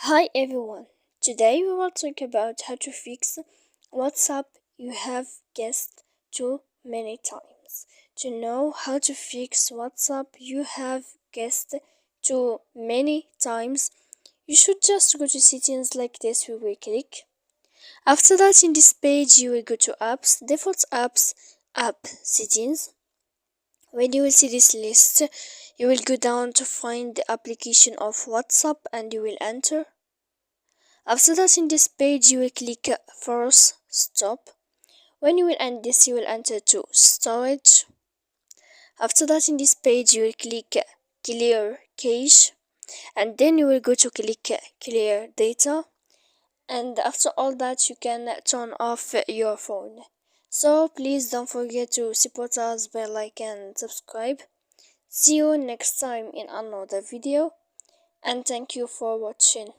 Hi everyone, today we will talk about how to fix WhatsApp you have guessed too many times. To know how to fix WhatsApp you have guessed too many times, you should just go to settings like this. We will click. After that, in this page you will go to apps, default apps, app settings. When you will see this list, you will go down to find the application of WhatsApp and you will enter. After that, in this page you will click force stop. When you will end this, you will enter to storage. After that, in this page you will click clear cache, and then you will go to click clear data, and after all that you can turn off your phone. So please don't forget to support us by like and subscribe. See you next time in another video, and thank you for watching.